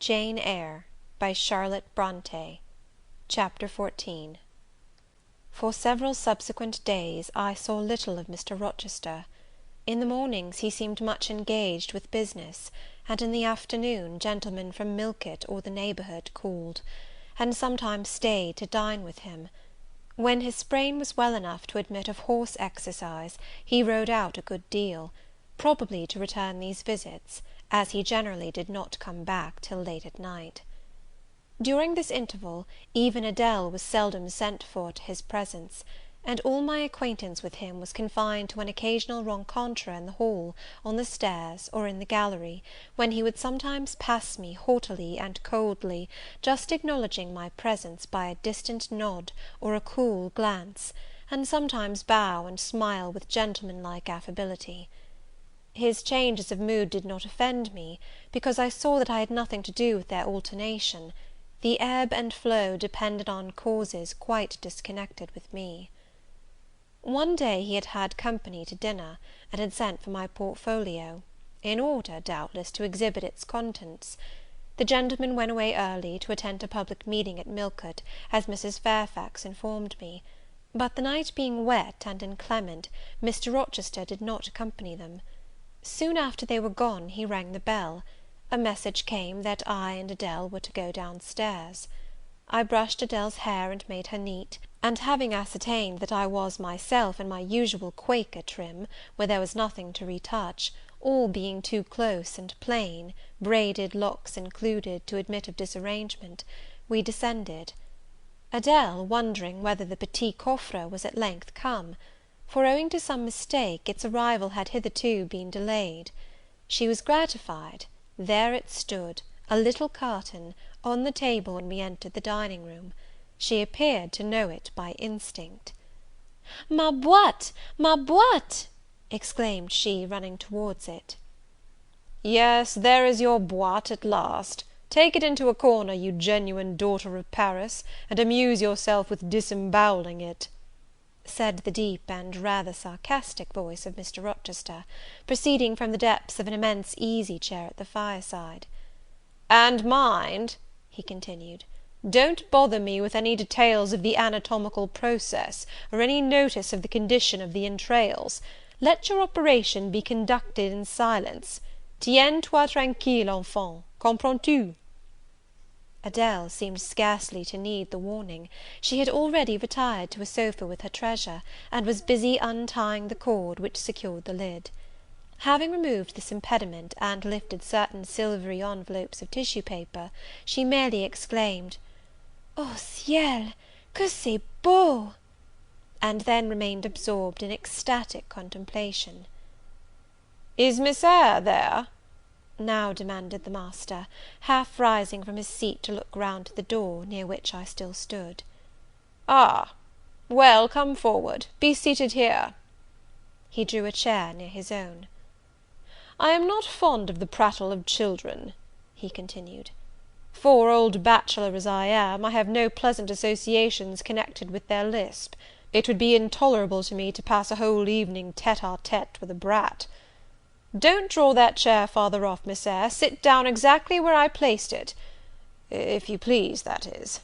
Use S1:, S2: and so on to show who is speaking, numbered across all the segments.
S1: Jane Eyre by Charlotte Brontë. Chapter 14. For several subsequent days I saw little of Mr. Rochester. In the mornings he seemed much engaged with business, and in the afternoon gentlemen from Millcote or the neighbourhood called, and sometimes stayed to dine with him. When his sprain was well enough to admit of horse exercise, he rode out a good deal, probably to return these visits, as he generally did not come back till late at night. During this interval, even Adele was seldom sent for to his presence, and all my acquaintance with him was confined to an occasional rencontre in the hall, on the stairs, or in the gallery, when he would sometimes pass me haughtily and coldly, just acknowledging my presence by a distant nod or a cool glance, and sometimes bow and smile with gentlemanlike affability. His changes of mood did not offend me, because I saw that I had nothing to do with their alternation. The ebb and flow depended on causes quite disconnected with me. One day he had had company to dinner, and had sent for my portfolio, in order, doubtless, to exhibit its contents. The gentleman went away early, to attend a public meeting at Millcote, as Mrs. Fairfax informed me; but the night being wet and inclement, Mr. Rochester did not accompany them. Soon after they were gone, he rang the bell. A message came that I and Adele were to go down stairs. I brushed Adele's hair and made her neat, and having ascertained that I was myself in my usual Quaker trim, where there was nothing to retouch, all being too close and plain, braided locks included, to admit of disarrangement, we descended. Adele wondering whether the petit coffre was at length come, for, owing to some mistake, its arrival had hitherto been delayed. She was gratified. There it stood, a little carton, on the table when we entered the dining room. She appeared to know it by instinct. "Ma boîte! Ma boîte!" exclaimed she, running towards it.
S2: "Yes, there is your boîte at last. Take it into a corner, you genuine daughter of Paris, and amuse yourself with disemboweling it," said the deep and rather sarcastic voice of Mr. Rochester, proceeding from the depths of an immense easy-chair at the fireside. "And mind," he continued, "don't bother me with any details of the anatomical process, or any notice of the condition of the entrails. Let your operation be conducted in silence. Tiens-toi tranquille, enfant, comprends-tu?" Adele seemed scarcely to need the warning. She had already retired to a sofa with her treasure, and was busy untying the cord which secured the lid. Having removed this impediment, and lifted certain silvery envelopes of tissue paper, she merely exclaimed, "Oh ciel, que c'est beau!" and then remained absorbed in ecstatic contemplation. "Is Miss Eyre there?"
S1: now demanded the master, half rising from his seat to look round to the door, near which I still stood.
S2: "Ah, well, come forward. Be seated here."
S1: He drew a chair near his own.
S2: "I am not fond of the prattle of children," he continued. "For, old bachelor as I am, I have no pleasant associations connected with their lisp. It would be intolerable to me to pass a whole evening tête-à-tête with a brat. Don't draw that chair farther off, Miss Eyre. Sit down exactly where I placed it, if you please, that is.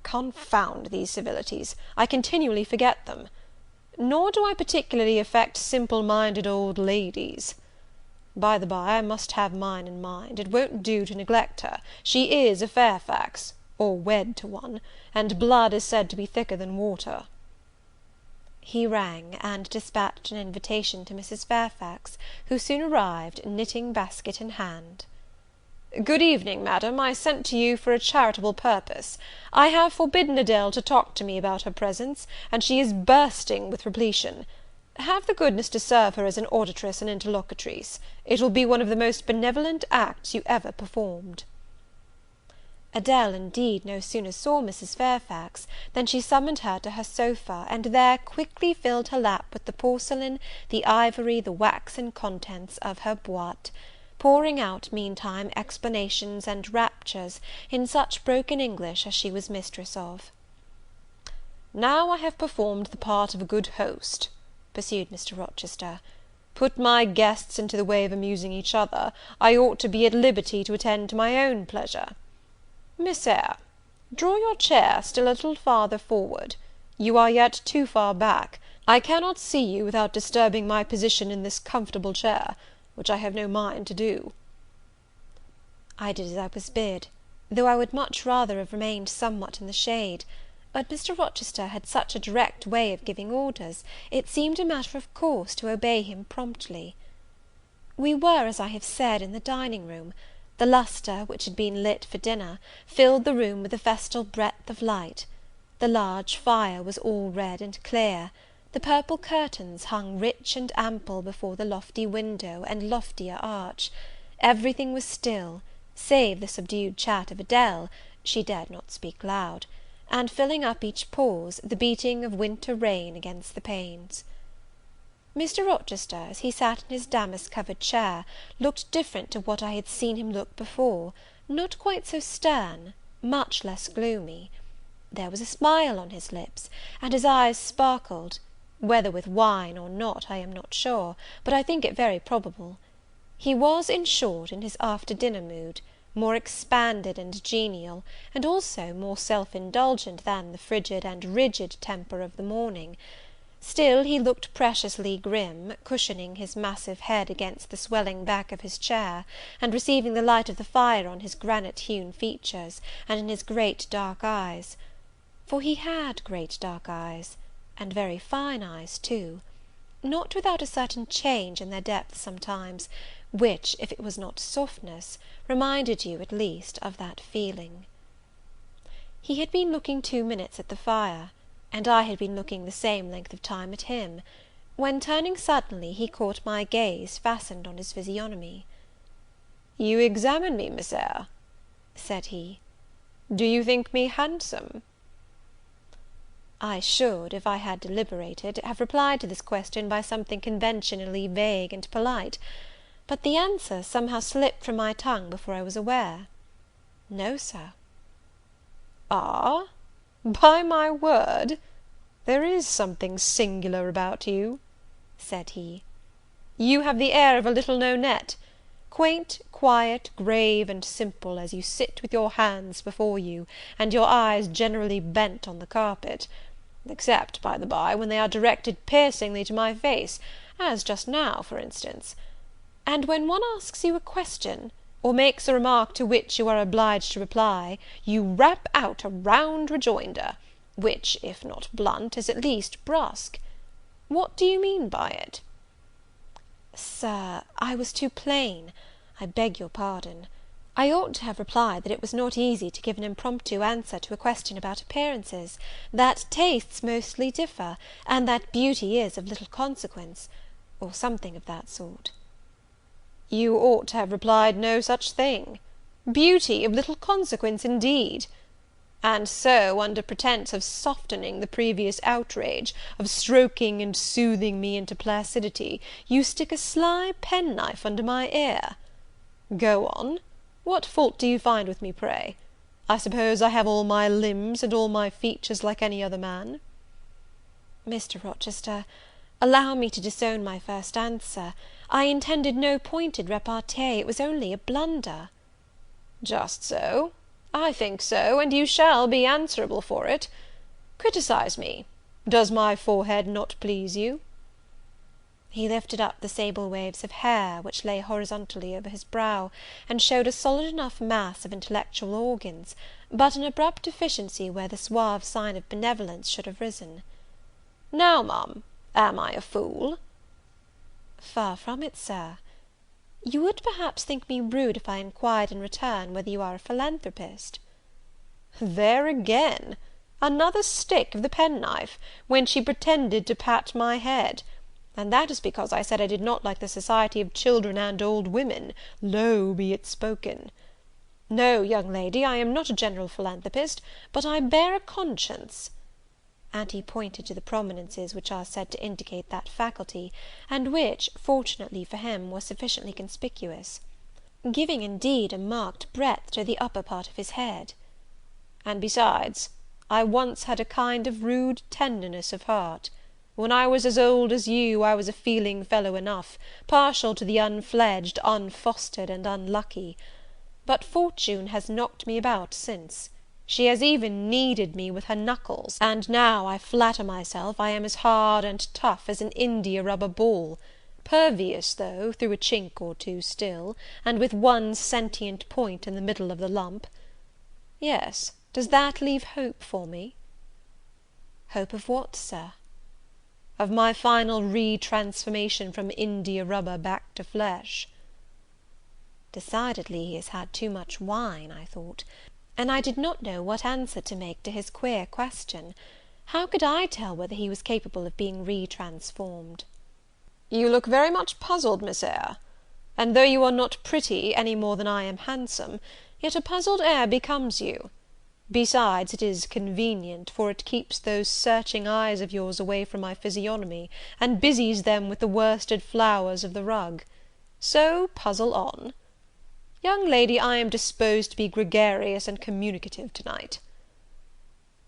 S2: Confound these civilities! I continually forget them. Nor do I particularly affect simple-minded old ladies. By the by, I must have mine in mind. It won't do to neglect her. She is a Fairfax, or wed to one, and blood is said to be thicker than water." He rang, and dispatched an invitation to Mrs. Fairfax, who soon arrived, knitting basket in hand. "Good evening, madam. I sent to you for a charitable purpose. I have forbidden Adele to talk to me about her presents, and she is bursting with repletion. Have the goodness to serve her as an auditress and interlocutrice. It will be one of the most benevolent acts you ever performed."
S1: Adele, indeed, no sooner saw Mrs. Fairfax, than she summoned her to her sofa, and there quickly filled her lap with the porcelain, the ivory, the waxen contents of her boîte, pouring out, meantime, explanations and raptures, in such broken English as she was mistress of.
S2: "Now I have performed the part of a good host," pursued Mr. Rochester. Put my guests into the way of amusing each other, I ought to be at liberty to attend to my own pleasure. Miss Eyre, draw your chair still a little farther forward. You are yet too far back. I cannot see you without disturbing my position in this comfortable chair, which I have no mind to do." I did as I was bid, though I would much rather have remained somewhat in the shade; but Mr. Rochester had such a direct way of giving orders, it seemed a matter of course to obey him promptly. We were, as I have said, in the dining room. The lustre, which had been lit for dinner, filled the room with a festal breadth of light. The large fire was all red and clear. The purple curtains hung rich and ample before the lofty window and loftier arch. Everything was still, save the subdued chat of Adele, she dared not speak loud, and filling up each pause, the beating of winter rain against the panes. Mr. Rochester, as he sat in his damask-covered chair, looked different to what I had seen him look before, not quite so stern, much less gloomy. There was a smile on his lips, and his eyes sparkled, whether with wine or not I am not sure, but I think it very probable. He was, in short, in his after-dinner mood, more expanded and genial, and also more self-indulgent than the frigid and rigid temper of the morning. Still he looked preciously grim, cushioning his massive head against the swelling back of his chair, and receiving the light of the fire on his granite-hewn features, and in his great dark eyes. For he had great dark eyes, and very fine eyes too, not without a certain change in their depth sometimes, which, if it was not softness, reminded you, at least, of that feeling. He had been looking 2 minutes at the fire, and I had been looking the same length of time at him, when, turning suddenly, he caught my gaze fastened on his physiognomy. "You examine me, Miss Eyre," said he. "Do you think me handsome?" I should, if I had deliberated, have replied to this question by something conventionally vague and polite; but the answer somehow slipped from my tongue before I was aware. "No, Sir." "Ah? By my word, there is something singular about you," said he. "You have the air of a little Nonette, quaint, quiet, grave, and simple, as you sit with your hands before you, and your eyes generally bent on the carpet, except, by the by, when they are directed piercingly to my face, as just now, for instance; and when one asks you a question, or makes a remark to which you are obliged to reply, you rap out a round rejoinder, which, if not blunt, is at least brusque. What do you mean by it?" "Sir, I was too plain. I beg your pardon. I ought to have replied that it was not easy to give an impromptu answer to a question about appearances, that tastes mostly differ, and that beauty is of little consequence, or something of that sort." "You ought to have replied no such thing. Beauty of little consequence, indeed! And so, under pretence of softening the previous outrage, of stroking and soothing me into placidity, you stick a sly penknife under my ear. Go on. What fault do you find with me, pray? I suppose I have all my limbs and all my features like any other man?" "Mr. Rochester, allow me to disown my first answer. I intended no pointed repartee, it was only a blunder." "Just so. I think so, and you shall be answerable for it. Criticise me. Does my forehead not please you?" He lifted up the sable waves of hair which lay horizontally over his brow, and showed a solid enough mass of intellectual organs, but an abrupt deficiency where the suave sign of benevolence should have risen. "Now, Ma'am, am I a fool?" "Far from it, Sir. You would perhaps think me rude if I inquired in return whether you are a philanthropist?" "There again! Another stick of the penknife, when she pretended to pat my head; and that is because I said I did not like the society of children and old women, low be it spoken. No, young lady, I am not a general philanthropist, but I bear a conscience," and he pointed to the prominences which are said to indicate that faculty, and which, fortunately for him, was sufficiently conspicuous, giving indeed a marked breadth to the upper part of his head. "And besides, I once had a kind of rude tenderness of heart, When I was as old as you, I was a feeling fellow enough, partial to the unfledged, unfostered, and unlucky. But fortune has knocked me about since. She has even kneaded me with her knuckles, and now I flatter myself I am as hard and tough as an india-rubber ball, pervious, though, through a chink or two still, and with one sentient point in the middle of the lump. Yes, does that leave hope for me?"
S1: "Hope of what, Sir?"
S2: "Of my final re-transformation from india-rubber back to flesh."
S1: Decidedly he has had too much wine, I thought, and I did not know what answer to make to his queer question. How could I tell whether he was capable of being re-transformed?
S2: "You look very much puzzled, Miss Eyre; and though you are not pretty any more than I am handsome, yet a puzzled air becomes you. Besides, it is convenient, for it keeps those searching eyes of yours away from my physiognomy, and busies them with the worsted flowers of the rug. So puzzle on. Young lady, I am disposed to be gregarious and communicative to-night."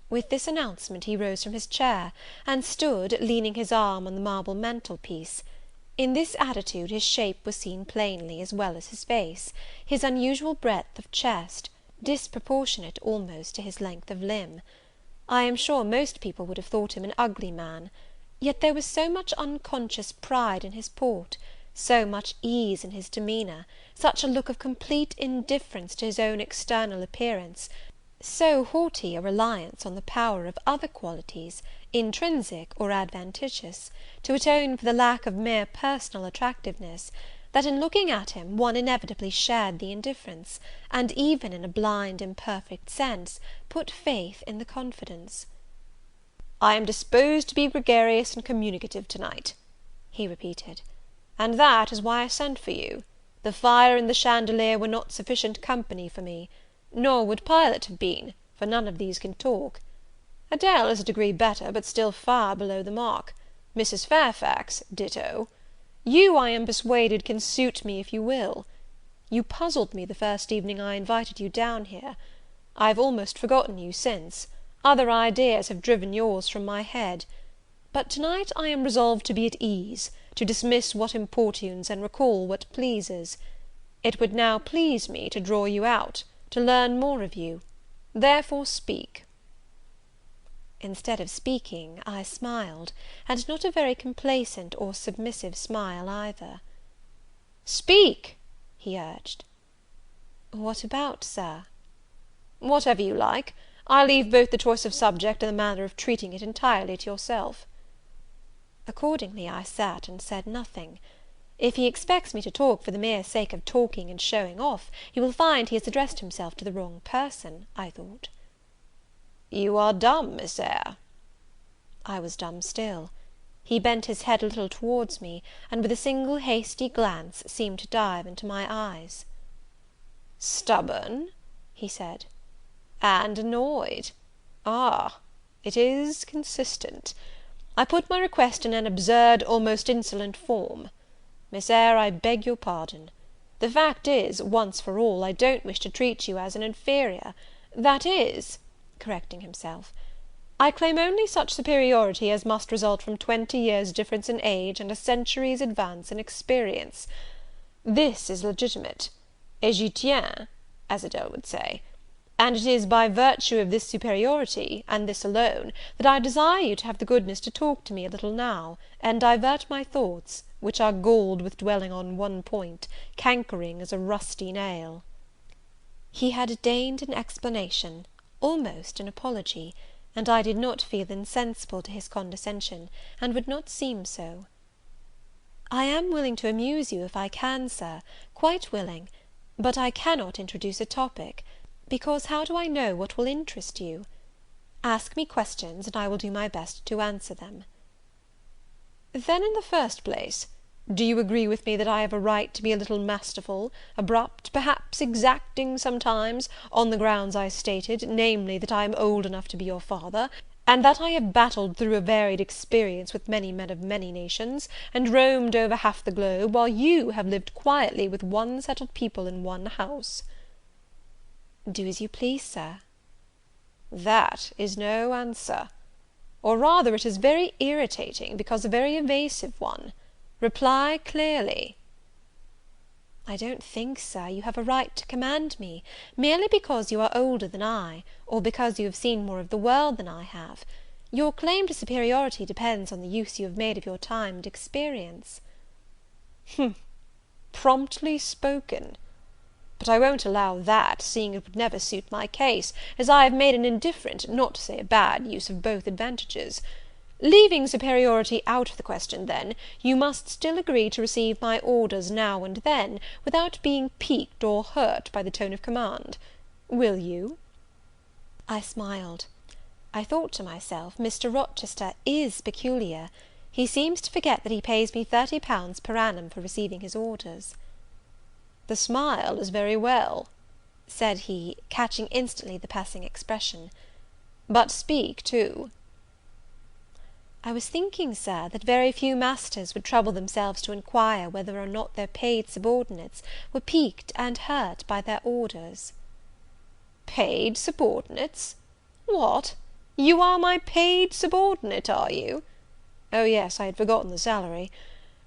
S1: With this announcement he rose from his chair, and stood, leaning his arm on the marble mantel-piece. In this attitude his shape was seen plainly, as well as his face, his unusual breadth of chest, disproportionate almost to his length of limb. I am sure most people would have thought him an ugly man, yet there was so much unconscious pride in his port, so much ease in his demeanour, such a look of complete indifference to his own external appearance, so haughty a reliance on the power of other qualities, intrinsic or adventitious, to atone for the lack of mere personal attractiveness, that in looking at him one inevitably shared the indifference, and even in a blind imperfect sense put faith in the confidence.
S2: "I am disposed to be gregarious and communicative to-night," he repeated, "and that is why I sent for you. The fire and the chandelier were not sufficient company for me, nor would Pilot have been, for none of these can talk. Adele is a degree better, but still far below the mark. Mrs. Fairfax, ditto. You, I am persuaded, can suit me if you will. You puzzled me the first evening I invited you down here. I have almost forgotten you since; other ideas have driven yours from my head. But to-night I am resolved to be at ease, to dismiss what importunes and recall what pleases. It would now please me to draw you out, to learn more of you. Therefore speak."
S1: Instead of speaking, I smiled, and not a very complacent or submissive smile either.
S2: "Speak," he urged.
S1: "What about, Sir?"
S2: "Whatever you like. I leave both the choice of subject and the manner of treating it entirely to yourself."
S1: Accordingly I sat and said nothing. If he expects me to talk for the mere sake of talking and showing off, he will find he has addressed himself to the wrong person, I thought.
S2: "You are dumb, Miss Eyre."
S1: I was dumb still. He bent his head a little towards me, and with a single hasty glance seemed to dive into my eyes.
S2: "Stubborn?" he said. "And annoyed? Ah, it is consistent. I put my request in an absurd, almost insolent form. Miss Eyre, I beg your pardon. The fact is, once for all, I don't wish to treat you as an inferior. That is," correcting himself, "I claim only such superiority as must result from 20 years' difference in age and a century's advance in experience. This is legitimate, et j'y tiens, as Adele would say; and it is by virtue of this superiority, and this alone, that I desire you to have the goodness to talk to me a little now, and divert my thoughts, which are galled with dwelling on one point, cankering as a rusty nail."
S1: He had deigned an explanation, almost an apology, and I did not feel insensible to his condescension, and would not seem so. "I am willing to amuse you if I can, Sir, quite willing; but I cannot introduce a topic, because how do I know what will interest you? Ask me questions, and I will do my best to answer them."
S2: "Then, in the first place, do you agree with me that I have a right to be a little masterful, abrupt, perhaps exacting sometimes, on the grounds I stated, namely, that I am old enough to be your father, and that I have battled through a varied experience with many men of many nations, and roamed over half the globe, while you have lived quietly with one settled people in one house?"
S1: "Do as you please, Sir."
S2: "That is no answer. or rather it is very irritating, because a very evasive one. Reply clearly."
S1: "I don't think, Sir, you have a right to command me, merely because you are older than I, or because you have seen more of the world than I have. Your claim to superiority depends on the use you have made of your time and experience."
S2: Promptly spoken. But I won't allow that, seeing it would never suit my case, as I have made an indifferent, not to say a bad, use of both advantages. Leaving superiority out of the question, then, you must still agree to receive my orders now and then, without being piqued or hurt by the tone of command. Will you?"
S1: I smiled. I thought to myself, Mr. Rochester is peculiar. He seems to forget that he pays me £30 per annum for receiving his orders.
S2: "The smile is very well,"
S1: said he, catching instantly the passing expression.
S2: "But speak too."
S1: "I was thinking, Sir, that very few masters would trouble themselves to inquire whether or not their paid subordinates were piqued and hurt by their orders."
S2: "Paid subordinates? What? You are my paid subordinate, are you? Oh yes, I had forgotten the salary.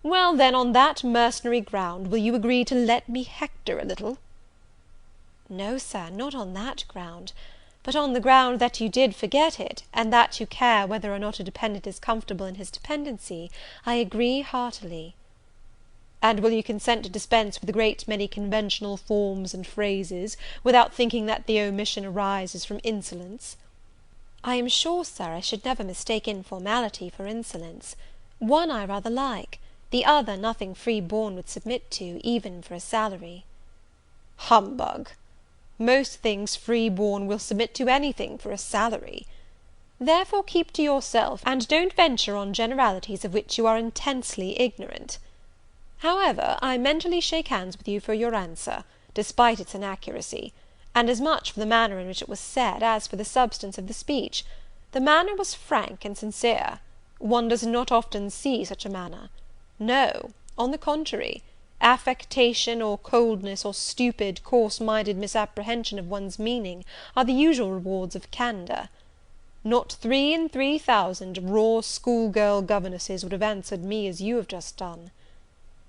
S2: Well, then, on that mercenary ground, will you agree to let me hector a little?"
S1: "No, Sir, not on that ground; but on the ground that you did forget it, and that you care whether or not a dependent is comfortable in his dependency, I agree heartily."
S2: "And will you consent to dispense with a great many conventional forms and phrases, without thinking that the omission arises from insolence?"
S1: "I am sure, Sir, I should never mistake informality for insolence. One I rather like, the other nothing free born would submit to, even for a salary."
S2: "Humbug! Most things free born will submit to anything for a salary. Therefore keep to yourself, and don't venture on generalities of which you are intensely ignorant. However, I mentally shake hands with you for your answer, despite its inaccuracy; and as much for the manner in which it was said, as for the substance of the speech. The manner was frank and sincere. One does not often see such a manner. No, on the contrary, affectation, or coldness, or stupid, coarse-minded misapprehension of one's meaning, are the usual rewards of candour. Not 3 in 3,000 raw schoolgirl governesses would have answered me as you have just done.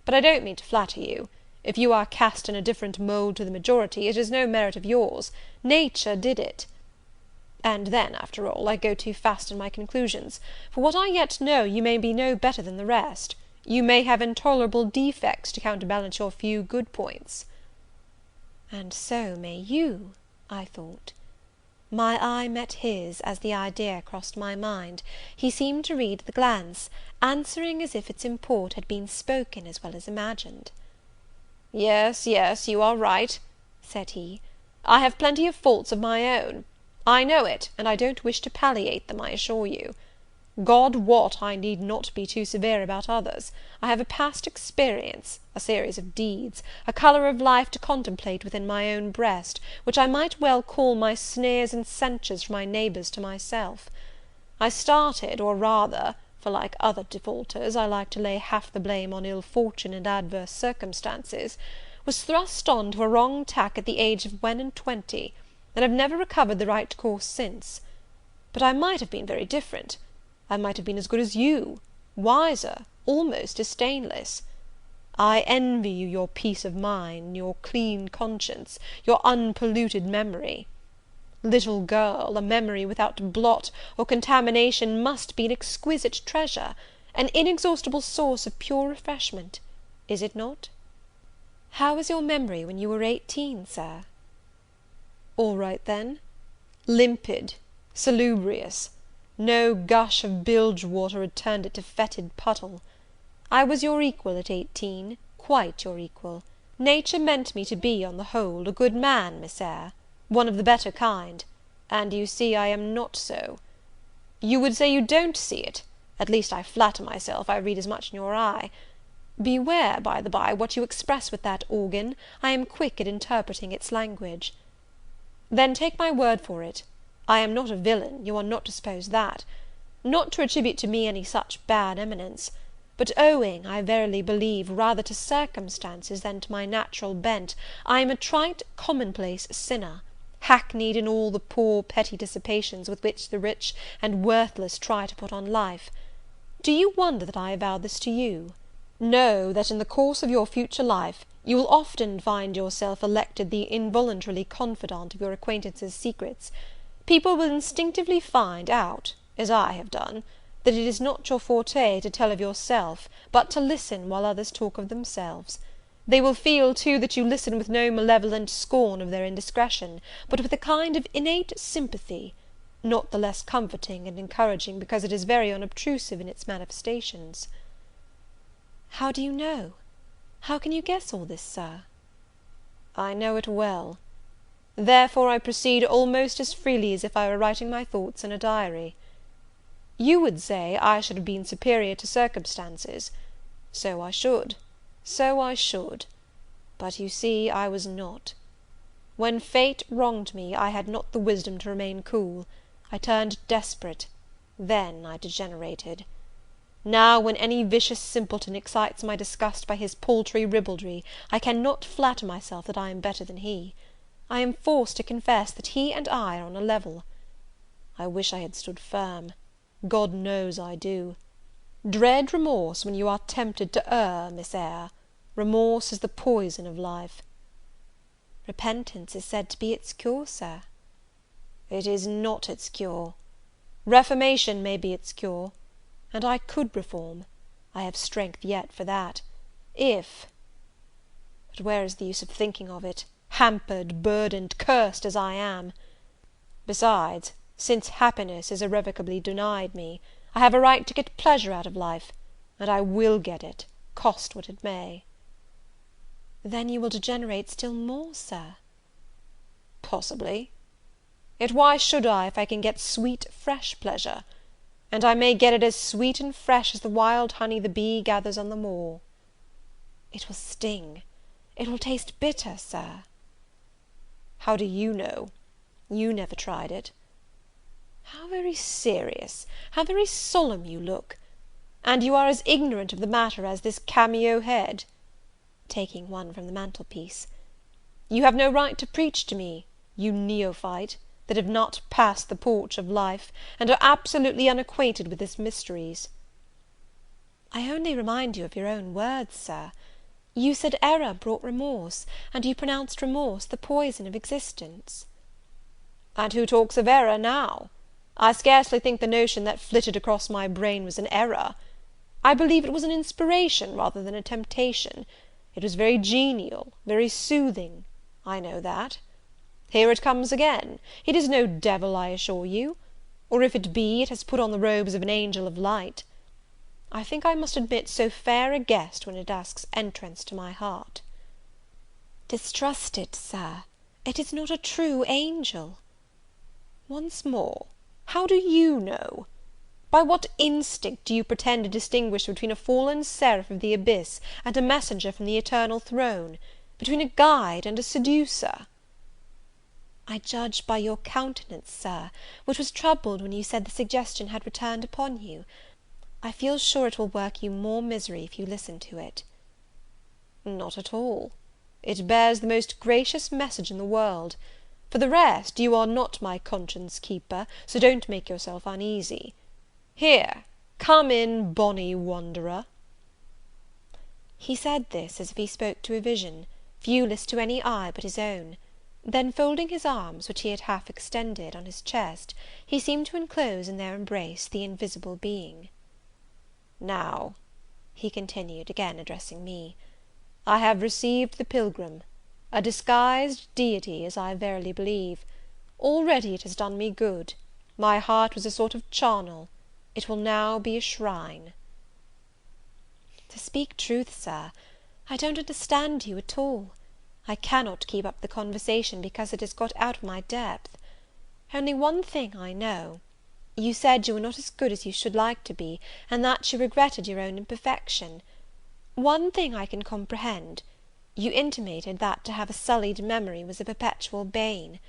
S2: But I don't mean to flatter you. If you are cast in a different mould to the majority, it is no merit of yours. Nature did it. And then, after all, I go too fast in my conclusions. For what I yet know, you may be no better than the rest. You may have intolerable defects to counterbalance your few good points."
S1: And so may you, I thought. My eye met his as the idea crossed my mind. He seemed to read the glance, answering as if its import had been spoken as well as imagined.
S2: "Yes, yes, you are right," said he. "I have plenty of faults of my own. I know it, and I don't wish to palliate them, I assure you. God wot, I need not be too severe about others. I have a past experience, a series of deeds, a colour of life to contemplate within my own breast, which I might well call my sneers and censures from my neighbours to myself. I started, or rather, for like other defaulters, I like to lay half the blame on ill fortune and adverse circumstances, was thrust on to a wrong tack at the age of 21, and have never recovered the right course since. But I might have been very different. I might have been as good as you, wiser, almost as stainless. I envy you your peace of mind, your clean conscience, your unpolluted memory. Little girl, a memory without blot or contamination must be an exquisite treasure, an inexhaustible source of pure refreshment, is it not?"
S1: "How was your memory when you were 18, Sir?"
S2: "All right then. Limpid, salubrious. No gush of bilge water had turned it to fetid puddle. I was your equal at 18, quite your equal. Nature meant me to be, on the whole, a good man, Miss Eyre, one of the better kind, and you see I am not so. You would say you don't see it; at least I flatter myself I read as much in your eye. Beware, by the by, what you express with that organ. I am quick at interpreting its language. Then take my word for it, I am not a villain, you are not to suppose that. Not to attribute to me any such bad eminence, but owing, I verily believe, rather to circumstances than to my natural bent, I am a trite, commonplace sinner, hackneyed in all the poor petty dissipations with which the rich and worthless try to put on life. Do you wonder that I avow this to you? Know that in the course of your future life you will often find yourself elected the involuntarily confidant of your acquaintances' secrets. People will instinctively find out, as I have done, that it is not your forte to tell of yourself, but to listen while others talk of themselves. They will feel, too, that you listen with no malevolent scorn of their indiscretion, but with a kind of innate sympathy, not the less comforting and encouraging because it is very unobtrusive in its manifestations.
S1: How do you know? How can you guess all this, sir?
S2: I know it well. Therefore I proceed almost as freely as if I were writing my thoughts in a diary. You would say I should have been superior to circumstances. So I should. But you see I was not. When fate wronged me, I had not the wisdom to remain cool. I turned desperate. Then I degenerated. Now, when any vicious simpleton excites my disgust by his paltry ribaldry, I cannot flatter myself that I am better than he. I am forced to confess that he and I are on a level. I wish I had stood firm. God knows I do. Dread remorse when you are tempted to err, Miss Eyre. Remorse is the poison of life.
S1: Repentance is said to be its cure, sir.
S2: It is not its cure. Reformation may be its cure, and I could reform. I have strength yet for that, but where is the use of thinking of it, hampered, burdened, cursed as I am? Besides, since happiness is irrevocably denied me, I have a right to get pleasure out of life, and I will get it, cost what it may.
S1: Then you will degenerate still more, sir.
S2: Possibly. Yet why should I, if I can get sweet, fresh pleasure? And I may get it as sweet and fresh as the wild honey the bee gathers on the moor.
S1: It will sting. It will taste bitter, sir.
S2: How do you know? You never tried it. How very serious, how very solemn you look! And you are as ignorant of the matter as this cameo head," taking one from the mantelpiece. "You have no right to preach to me, you neophyte, that have not passed the porch of life, and are absolutely unacquainted with its mysteries."
S1: "I only remind you of your own words, sir. You said error brought remorse, and you pronounced remorse the poison of existence."
S2: "And who talks of error now? I scarcely think the notion that flitted across my brain was an error. I believe it was an inspiration rather than a temptation. It was very genial, very soothing. I know that. Here it comes again. It is no devil, I assure you; or if it be, it has put on the robes of an angel of light. I think I must admit so fair a guest when it asks entrance to my heart."
S1: "Distrust it, sir. It is not a true angel."
S2: "Once more, how do you know? By what instinct do you pretend to distinguish between a fallen seraph of the abyss and a messenger from the eternal throne? Between a guide and a seducer?"
S1: "I judge by your countenance, sir, which was troubled when you said the suggestion had returned upon you. I feel sure it will work you more misery if you listen to it."
S2: "Not at all. It bears the most gracious message in the world. For the rest, you are not my conscience keeper, so don't make yourself uneasy. Here, come in, bonny wanderer."
S1: He said this as if he spoke to a vision, viewless to any eye but his own. Then, folding his arms, which he had half extended, on his chest, he seemed to enclose in their embrace the invisible being.
S2: "Now," he continued, again addressing me, "I have received the pilgrim, a disguised deity, as I verily believe. Already it has done me good. My heart was a sort of charnel; it will now be a shrine."
S1: "To speak truth, sir, I don't understand you at all. I cannot keep up the conversation because it has got out of my depth. Only one thing I know. You said you were not as good as you should like to be, and that you regretted your own imperfection. One thing I can comprehend. You intimated that to have a sullied memory was a perpetual bane.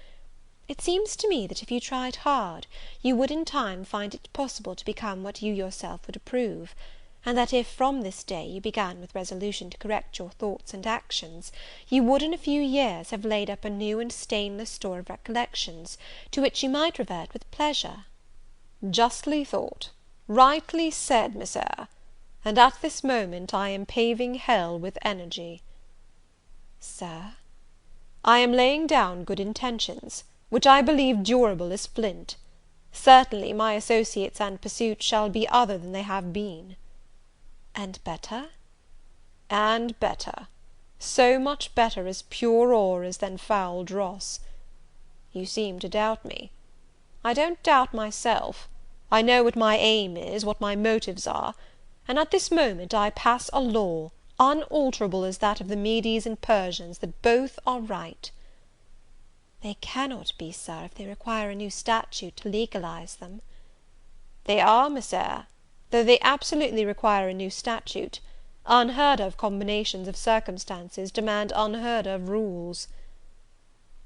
S1: It seems to me that if you tried hard, you would in time find it possible to become what you yourself would approve, and that if from this day you began with resolution to correct your thoughts and actions, you would in a few years have laid up a new and stainless store of recollections, to which you might revert with pleasure.
S2: Justly thought, rightly said, Miss Eyre, and at this moment I am paving hell with energy.
S1: Sir?
S2: I am laying down good intentions, which I believe durable as flint. Certainly my associates and pursuits shall be other than they have been.
S1: And better?
S2: And better. So much better as pure ore is than foul dross. You seem to doubt me. I don't doubt myself. I know what my aim is, what my motives are, and at this moment I pass a law, unalterable as that of the Medes and Persians, that both are right.
S1: They cannot be, sir, if they require a new statute to legalize them.
S2: They are, Miss Eyre, though they absolutely require a new statute. Unheard of combinations of circumstances demand unheard of rules.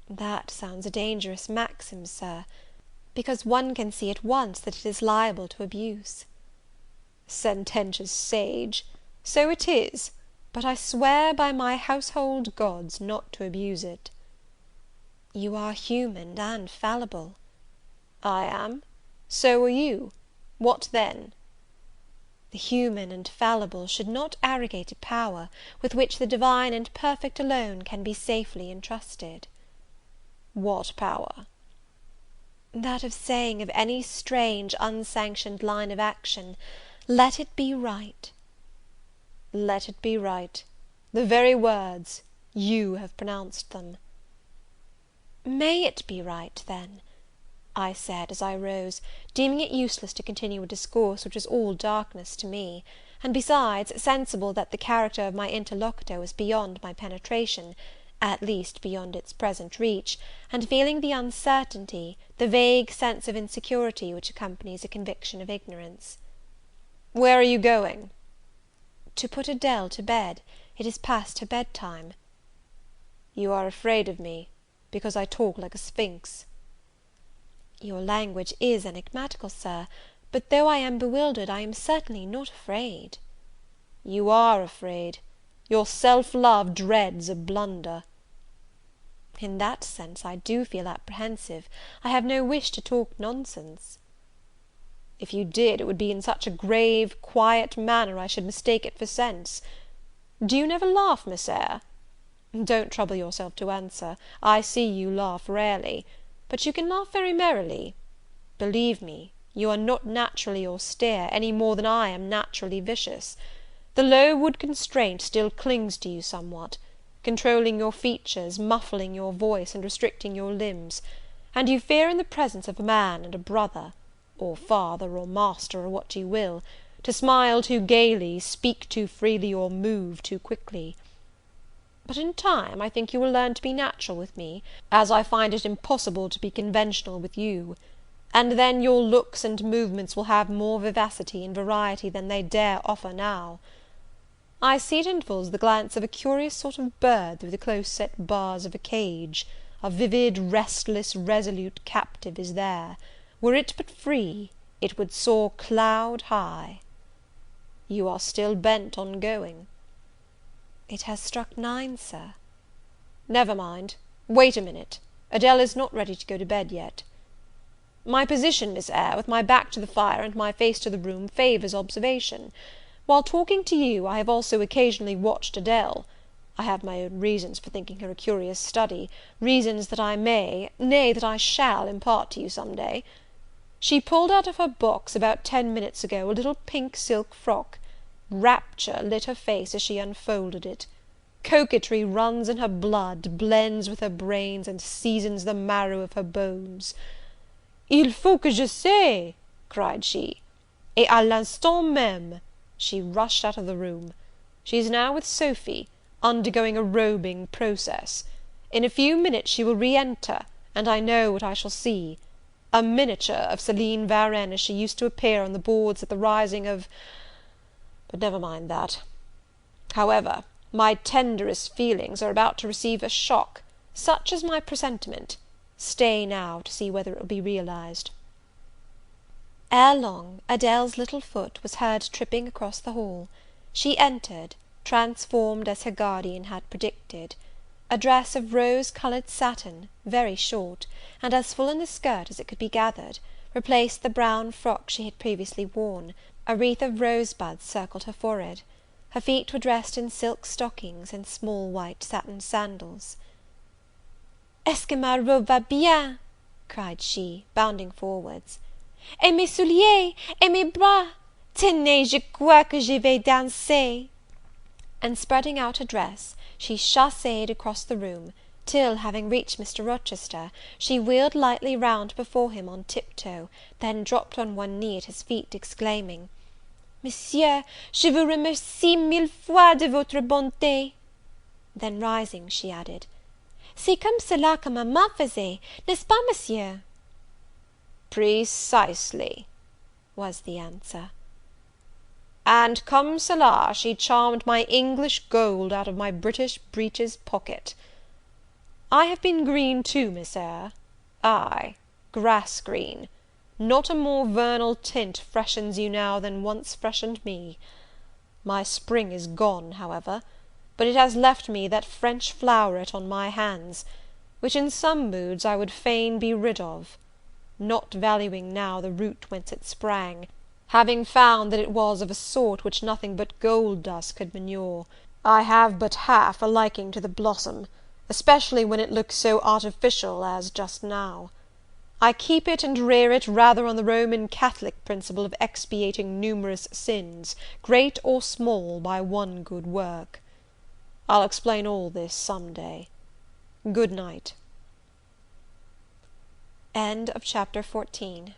S1: That sounds a dangerous maxim, sir, because one can see at once that it is liable to abuse.
S2: Sententious sage! So it is, but I swear by my household gods not to abuse it.
S1: You are human and fallible.
S2: I am. So are you. What then?
S1: The human and fallible should not arrogate a power with which the divine and perfect alone can be safely entrusted.
S2: What power?
S1: That of saying of any strange, unsanctioned line of action, let it be right.
S2: Let it be right. The very words, you have pronounced them.
S1: May it be right, then? I said, as I rose, deeming it useless to continue a discourse which was all darkness to me, and besides, sensible that the character of my interlocutor was beyond my penetration, at least beyond its present reach, and feeling the uncertainty, the vague sense of insecurity which accompanies a conviction of ignorance.
S2: Where are you going?
S1: To put Adele to bed. It is past her bedtime.
S2: You are afraid of me, because I talk like a sphinx.
S1: Your language is enigmatical, sir, but though I am bewildered, I am certainly not afraid.
S2: You are afraid. Your self-love dreads a blunder.
S1: In that sense I do feel apprehensive. I have no wish to talk nonsense.
S2: If you did, it would be in such a grave, quiet manner I should mistake it for sense. Do you never laugh, Miss Eyre? Don't trouble yourself to answer. I see you laugh rarely, but you can laugh very merrily. Believe me, you are not naturally austere, any more than I am naturally vicious. The low wood constraint still clings to you somewhat, controlling your features, muffling your voice, and restricting your limbs, and you fear in the presence of a man and a brother, or father, or master, or what you will, to smile too gaily, speak too freely, or move too quickly. But in time I think you will learn to be natural with me, as I find it impossible to be conventional with you, and then your looks and movements will have more vivacity and variety than they dare offer now. I see at intervals the glance of a curious sort of bird through the close-set bars of a cage. A vivid, restless, resolute captive is there. Were it but free, it would soar cloud high. You are still bent on going?
S1: It has struck 9, sir.
S2: Never mind. Wait a minute. Adele is not ready to go to bed yet. My position, Miss Eyre, with my back to the fire and my face to the room, favours observation. While talking to you, I have also occasionally watched Adele. I have my own reasons for thinking her a curious study, reasons that I may, nay, that I shall impart to you some day. She pulled out of her box about 10 minutes ago a little pink silk frock. Rapture lit her face as she unfolded it. Coquetry runs in her blood, blends with her brains, and seasons the marrow of her bones. Il faut que je sais, cried she, et à l'instant même she rushed out of the room. She is now with Sophy, undergoing a robing process. In a few minutes she will re-enter, and I know what I shall see. A miniature of Céline Varenne as she used to appear on the boards at the rising of... but never mind that. However, my tenderest feelings are about to receive a shock. Such is my presentiment. Stay now to see whether it will be realized.
S1: Ere long, Adele's little foot was heard tripping across the hall. She entered, transformed as her guardian had predicted. A dress of rose-coloured satin, very short, and as full in the skirt as it could be gathered, replaced the brown frock she had previously worn. A wreath of rosebuds circled her forehead. Her feet were dressed in silk stockings and small white satin sandals. "Est-ce que ma robe va bien?" cried she, bounding forwards. "Et mes souliers, et mes bras! Tenez, je crois que je vais danser." And spreading out her dress, she chassed across the room, till, having reached Mr. Rochester, she wheeled lightly round before him on tiptoe, then dropped on one knee at his feet, exclaiming, "Monsieur, je vous remercie mille fois de votre bonté." Then rising, she added, "C'est comme cela que maman faisait, n'est-ce pas, Monsieur?" "Precisely," was the answer. "And comme cela she charmed my English gold out of my British breeches pocket. I have been green too, Miss Eyre; ay, grass green. Not a more vernal tint freshens you now than once freshened me. My spring is gone, however, but it has left me that French floweret on my hands, which in some moods I would fain be rid of, not valuing now the root whence it sprang, having found that it was of a sort which nothing but gold dust could manure. I have but half a liking to the blossom, especially when it looks so artificial as just now. I keep it and rear it rather on the Roman Catholic principle of expiating numerous sins, great or small, by one good work. I'll explain all this some day. Good night." Chapter 14.